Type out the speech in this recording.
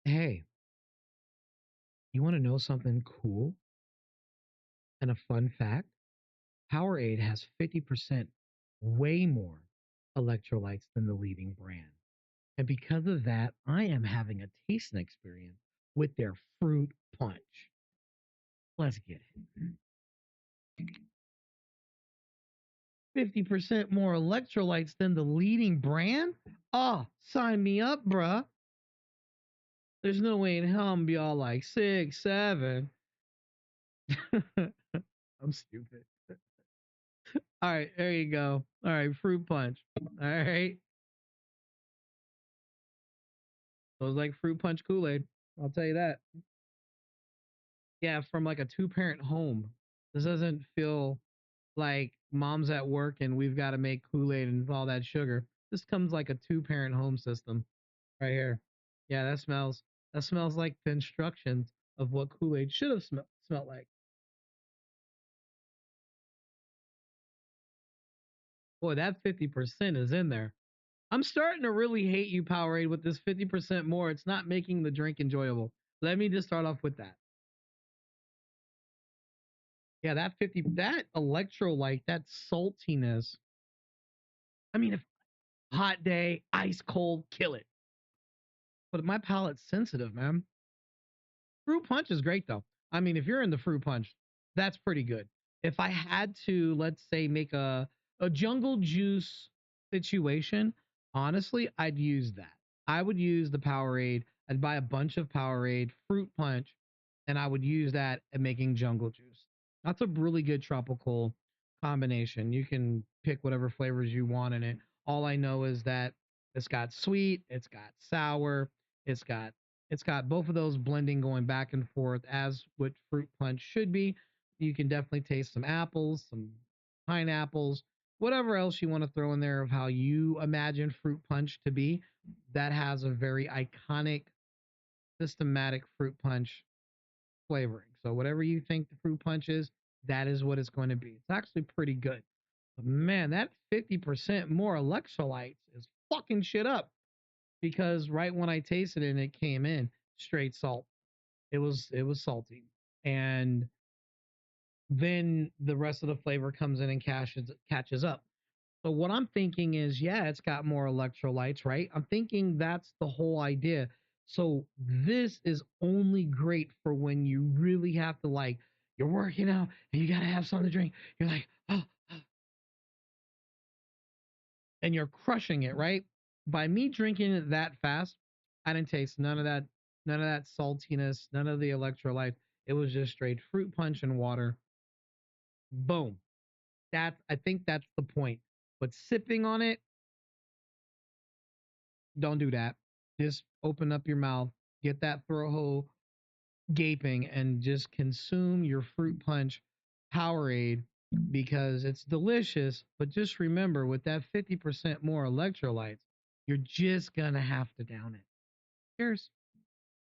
Hey, you want to know something cool and a fun fact? Powerade has 50% way more electrolytes than the leading brand. And because of that, I am having a tasting experience with their fruit punch. Let's get it. 50% more electrolytes than the leading brand? Oh, sign me up, bruh. There's no way in hell I'm gonna be all like 6, 7. I'm stupid. All right, there you go. All right, fruit punch. All right. It was like fruit punch Kool-Aid. I'll tell you that. Yeah, from like a two-parent home. This doesn't feel like mom's at work and we've got to make Kool-Aid and all that sugar. This comes like a two-parent home system right here. Yeah, that smells like the instructions of what Kool-Aid should have smelled like. Boy, that 50% is in there. I'm starting to really hate you, Powerade, with this 50% more. It's not making the drink enjoyable. Let me just start off with that. Yeah, that 50, that electrolyte, that saltiness. I mean, if hot day, ice cold, kill it. But my palate's sensitive, man. Fruit punch is great though. I mean, if you're in the fruit punch, that's pretty good. If I had to, let's say, make a jungle juice situation, honestly, I'd use that. I would use the Powerade. I'd buy a bunch of Powerade fruit punch, and I would use that at making jungle juice. That's a really good tropical combination. You can pick whatever flavors you want in it. All I know is that it's got sweet, it's got sour, it's got it's got both of those blending going back and forth as what fruit punch should be. You can definitely taste some apples, some pineapples, whatever else you want to throw in there of how you imagine fruit punch to be. That has a very iconic, systematic fruit punch flavoring. So whatever you think the fruit punch is, that is what it's going to be. It's actually pretty good. But man, that 50% more electrolytes is fucking shit up because right when I tasted it and it came in, straight salt. It was salty. And then the rest of the flavor comes in and catches up. So what I'm thinking is, yeah, it's got more electrolytes, right? I'm thinking that's the whole idea. So this is only great for when you really have to like you're working out and you gotta have something to drink. You're like, oh, and you're crushing it, right? By me drinking it that fast, I didn't taste none of that saltiness, none of the electrolyte. It was just straight fruit punch and water. Boom. I think that's the point. But sipping on it, don't do that. Just open up your mouth, get that throat hole gaping, and just consume your fruit punch Powerade because it's delicious. But just remember, with that 50% more electrolytes, you're just gonna have to down it. Cheers.